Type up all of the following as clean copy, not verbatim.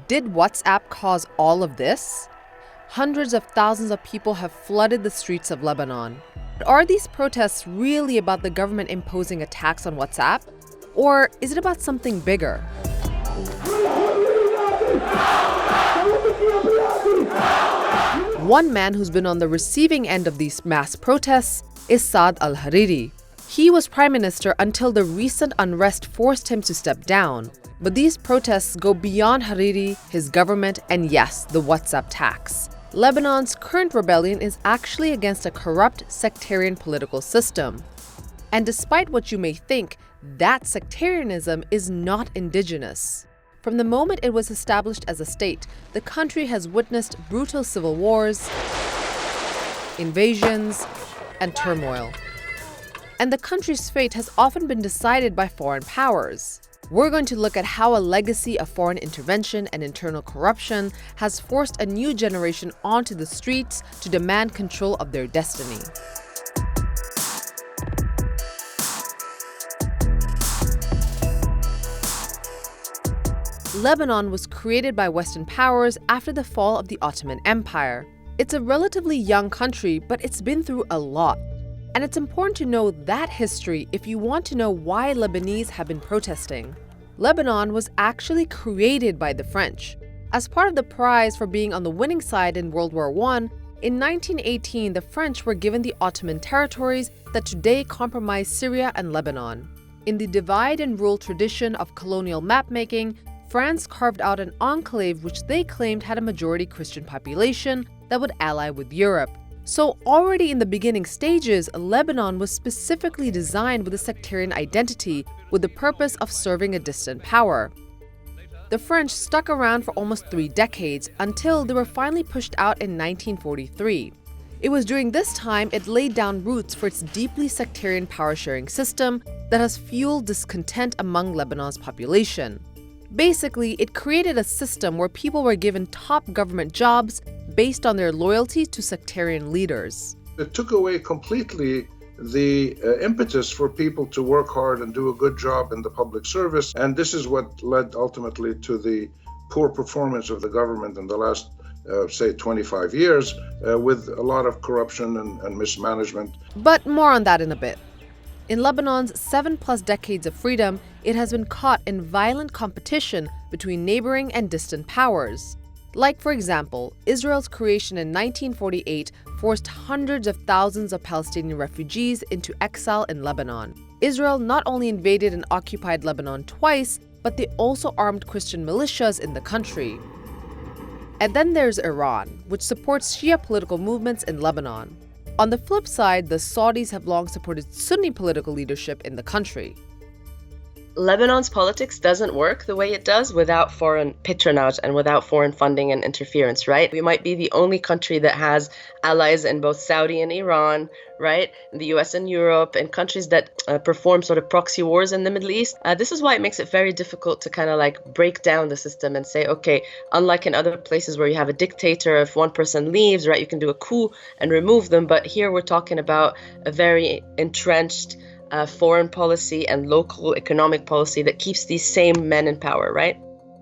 Did WhatsApp cause all of this? Hundreds of thousands of people have flooded the streets of Lebanon. But are these protests really about the government imposing a tax on WhatsApp? Or is it about something bigger? One man who's been on the receiving end of these mass protests is Saad al-Hariri. He was prime minister until the recent unrest forced him to step down. But these protests go beyond Hariri, his government, and yes, the WhatsApp tax. Lebanon's current rebellion is actually against a corrupt sectarian political system. And despite what you may think, that sectarianism is not indigenous. From the moment it was established as a state, the country has witnessed brutal civil wars, invasions, and turmoil. And the country's fate has often been decided by foreign powers. We're going to look at how a legacy of foreign intervention and internal corruption has forced a new generation onto the streets to demand control of their destiny. Lebanon was created by Western powers after the fall of the Ottoman Empire. It's a relatively young country, but it's been through a lot. And it's important to know that history if you want to know why Lebanese have been protesting. Lebanon was actually created by the French. As part of the prize for being on the winning side in World War I, in 1918 the French were given the Ottoman territories that today comprise Syria and Lebanon. In the divide and rule tradition of colonial mapmaking, France carved out an enclave which they claimed had a majority Christian population that would ally with Europe. So already in the beginning stages, Lebanon was specifically designed with a sectarian identity with the purpose of serving a distant power. The French stuck around for almost 3 decades until they were finally pushed out in 1943. It was during this time it laid down roots for its deeply sectarian power-sharing system that has fueled discontent among Lebanon's population. Basically, it created a system where people were given top government jobs based on their loyalty to sectarian leaders. It took away completely the impetus for people to work hard and do a good job in the public service. And this is what led ultimately to the poor performance of the government in the last, say, 25 years, with a lot of corruption and mismanagement. But more on that in a bit. In Lebanon's 7+ decades of freedom, it has been caught in violent competition between neighboring and distant powers. Like, for example, Israel's creation in 1948 forced hundreds of thousands of Palestinian refugees into exile in Lebanon. Israel not only invaded and occupied Lebanon twice, but they also armed Christian militias in the country. And then there's Iran, which supports Shia political movements in Lebanon. On the flip side, the Saudis have long supported Sunni political leadership in the country. Lebanon's politics doesn't work the way it does without foreign patronage and without foreign funding and interference, right? We might be the only country that has allies in both Saudi and Iran, right? In the US and Europe, and countries that perform sort of proxy wars in the Middle East. This is why it makes it very difficult to kind of like break down the system and say, okay, unlike in other places where you have a dictator, if one person leaves, right, you can do a coup and remove them. But here we're talking about a very entrenched foreign policy and local economic policy that keeps these same men in power, right?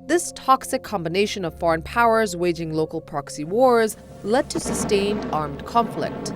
This toxic combination of foreign powers waging local proxy wars led to sustained armed conflict.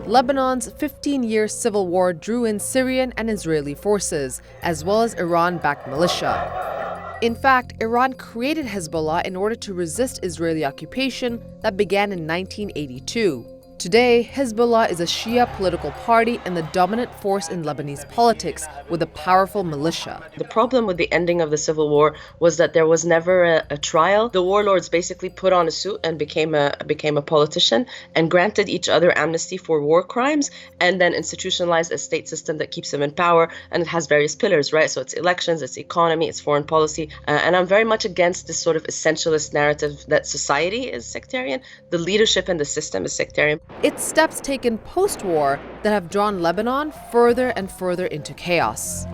Lebanon's 15-year civil war drew in Syrian and Israeli forces, as well as Iran-backed militia. In fact, Iran created Hezbollah in order to resist Israeli occupation that began in 1982. Today, Hezbollah is a Shia political party and the dominant force in Lebanese politics with a powerful militia. The problem with the ending of the civil war was that there was never a trial. The warlords basically put on a suit and became a politician and granted each other amnesty for war crimes and then institutionalized a state system that keeps them in power, and it has various pillars, right? So it's elections, it's economy, it's foreign policy. And I'm very much against this sort of essentialist narrative that society is sectarian, the leadership and the system is sectarian. It's steps taken post-war that have drawn Lebanon further and further into chaos.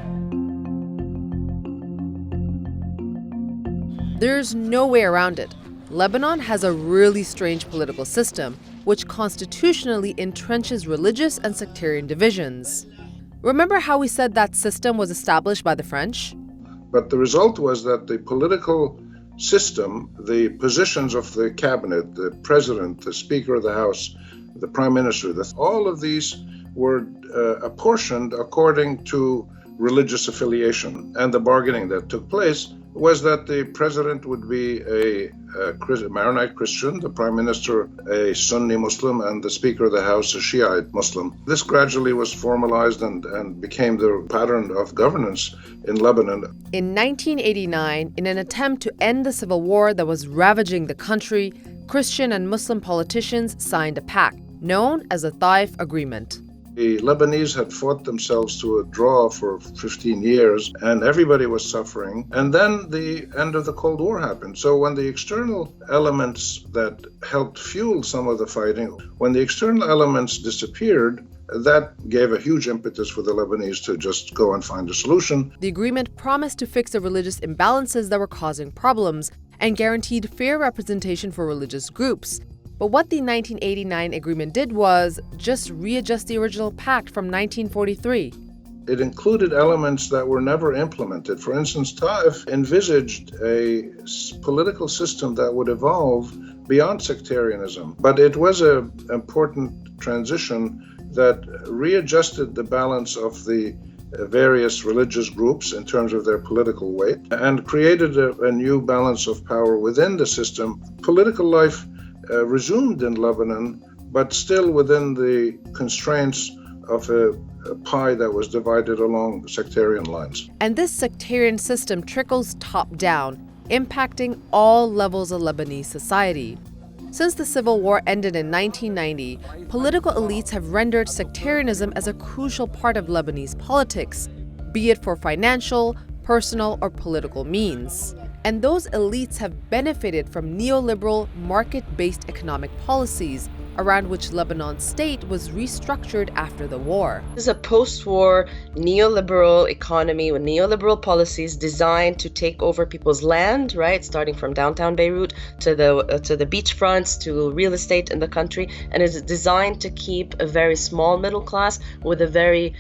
There's no way around it. Lebanon has a really strange political system, which constitutionally entrenches religious and sectarian divisions. Remember how we said that system was established by the French? But the result was that the political system, the positions of the cabinet, the president, the speaker of the House, the prime minister, all of these were apportioned according to religious affiliation. And the bargaining that took place was that the president would be a Maronite Christian, the prime minister a Sunni Muslim, and the speaker of the House a Shiite Muslim. This gradually was formalized and became the pattern of governance in Lebanon. In 1989, in an attempt to end the civil war that was ravaging the country, Christian and Muslim politicians signed a pact known as the Taif Agreement. The Lebanese had fought themselves to a draw for 15 years, and everybody was suffering. And then the end of the Cold War happened. So when the external elements that helped fuel some of the fighting, when the external elements disappeared, that gave a huge impetus for the Lebanese to just go and find a solution. The agreement promised to fix the religious imbalances that were causing problems and guaranteed fair representation for religious groups. But what the 1989 agreement did was just readjust the original pact from 1943. It included elements that were never implemented. For instance, Taif envisaged a political system that would evolve beyond sectarianism. But it was an important transition that readjusted the balance of the various religious groups in terms of their political weight and created a new balance of power within the system. Political life resumed in Lebanon, but still within the constraints of a pie that was divided along sectarian lines. And this sectarian system trickles top down, impacting all levels of Lebanese society. Since the civil war ended in 1990, political elites have rendered sectarianism as a crucial part of Lebanese politics, be it for financial, personal, or political means. And those elites have benefited from neoliberal, market-based economic policies around which Lebanon's state was restructured after the war. This is a post-war neoliberal economy with neoliberal policies designed to take over people's land, right? Starting from downtown Beirut to the beachfronts to real estate in the country, and is designed to keep a very small middle class with a very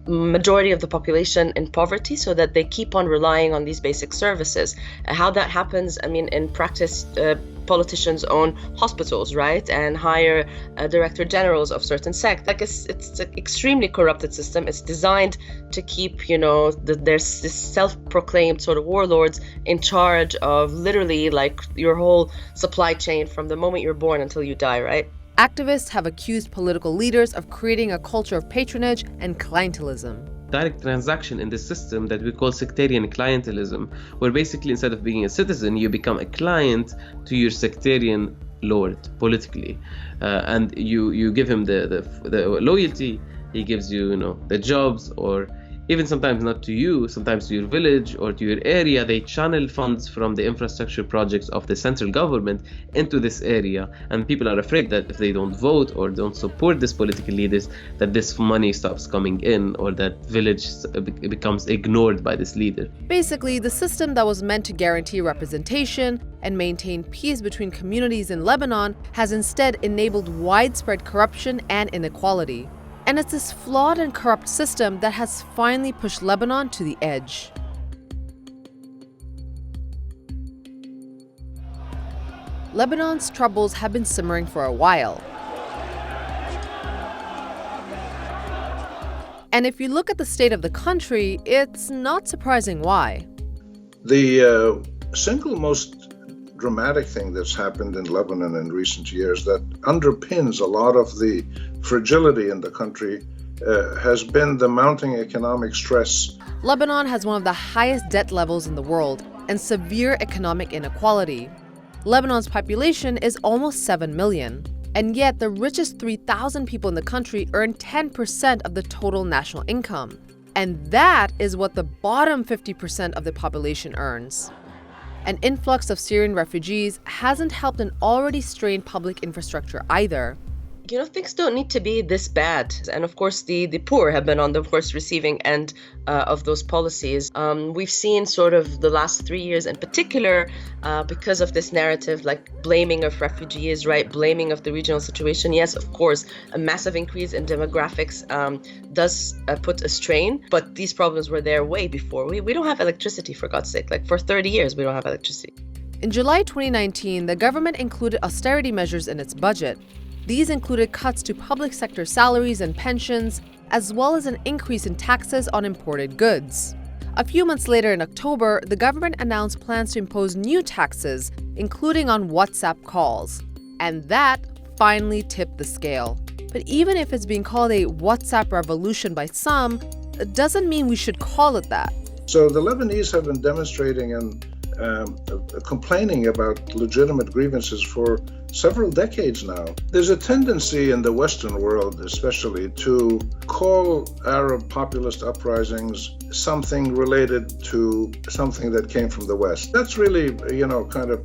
majority of the population in poverty, so that they keep on relying on these basic services. How that happens, I mean, in practice, politicians own hospitals, right, and hire director generals of certain sects. Like it's an extremely corrupted system. It's designed to keep, there's this self-proclaimed sort of warlords in charge of literally like your whole supply chain from the moment you're born until you die, right? Activists have accused political leaders of creating a culture of patronage and clientelism. Direct transaction in this system that we call sectarian clientelism, where basically instead of being a citizen, you become a client to your sectarian lord politically, and you give him the loyalty. He gives you the jobs, or even sometimes not to you, sometimes to your village or to your area. They channel funds from the infrastructure projects of the central government into this area, and people are afraid that if they don't vote or don't support these political leaders, that this money stops coming in, or that village becomes ignored by this leader. Basically, the system that was meant to guarantee representation and maintain peace between communities in Lebanon has instead enabled widespread corruption and inequality. And it's this flawed and corrupt system that has finally pushed Lebanon to the edge. Lebanon's troubles have been simmering for a while. And if you look at the state of the country, it's not surprising why. The single most dramatic thing that's happened in Lebanon in recent years that underpins a lot of the fragility in the country has been the mounting economic stress. Lebanon has one of the highest debt levels in the world and severe economic inequality. Lebanon's population is almost 7 million, and yet the richest 3,000 people in the country earn 10% of the total national income. And that is what the bottom 50% of the population earns. An influx of Syrian refugees hasn't helped an already strained public infrastructure either. Things don't need to be this bad. And of course, the poor have been on the, of course, receiving end of those policies. We've seen sort of the last 3 years in particular, because of this narrative, like blaming of refugees, right? Blaming of the regional situation. Yes, of course, a massive increase in demographics does put a strain, but these problems were there way before. We don't have electricity, for God's sake. Like for 30 years, we don't have electricity. In July 2019, the government included austerity measures in its budget. These included cuts to public sector salaries and pensions, as well as an increase in taxes on imported goods. A few months later in October, the government announced plans to impose new taxes, including on WhatsApp calls. And that finally tipped the scale. But even if it's being called a WhatsApp revolution by some, it doesn't mean we should call it that. So the Lebanese have been demonstrating and complaining about legitimate grievances for several decades now. There's a tendency in the Western world, especially, to call Arab populist uprisings something related to something that came from the West. That's really, kind of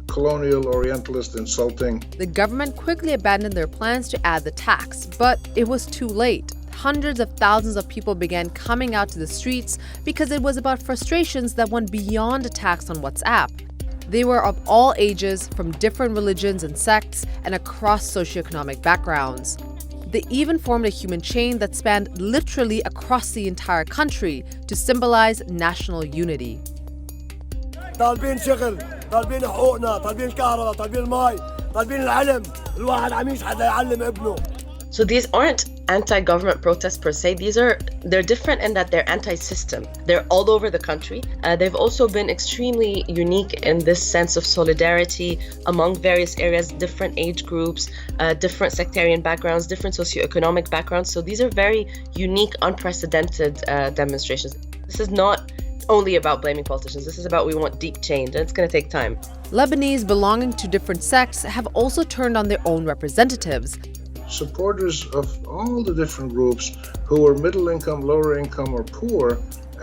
colonial, orientalist, insulting. The government quickly abandoned their plans to add the tax, but it was too late. Hundreds of thousands of people began coming out to the streets because it was about frustrations that went beyond attacks on WhatsApp. They were of all ages, from different religions and sects, and across socioeconomic backgrounds. They even formed a human chain that spanned literally across the entire country to symbolize national unity. طالبين شغل، طالبين حقوقنا، طالبين كهرباء، طالبين مي، طالبين العلم، الواحد عم يشحت ليعلم ابنه. So these aren't anti-government protests per se. They're different in that they're anti-system. They're all over the country. They've also been extremely unique in this sense of solidarity among various areas, different age groups, different sectarian backgrounds, different socioeconomic backgrounds. So these are very unique, unprecedented demonstrations. This is not only about blaming politicians. This is about we want deep change, and it's going to take time. Lebanese belonging to different sects have also turned on their own representatives. Supporters of all the different groups who were middle income, lower income, or poor,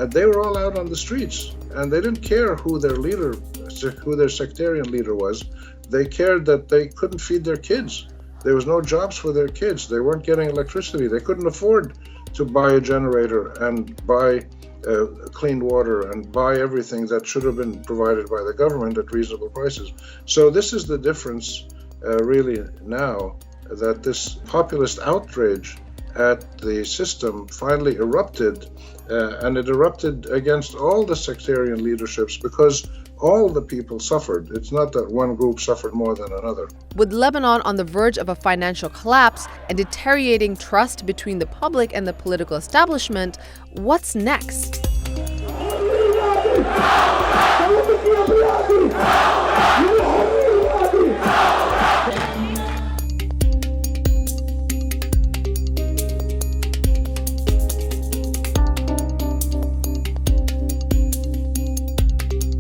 they were all out on the streets, and they didn't care who their sectarian leader was. They cared that they couldn't feed their kids. There was no jobs for their kids. They weren't getting electricity. They couldn't afford to buy a generator and buy clean water and buy everything that should have been provided by the government at reasonable prices. So this is the difference really now, that this populist outrage at the system finally erupted, and it erupted against all the sectarian leaderships because all the people suffered. It's not that one group suffered more than another. With Lebanon on the verge of a financial collapse and deteriorating trust between the public and the political establishment, what's next?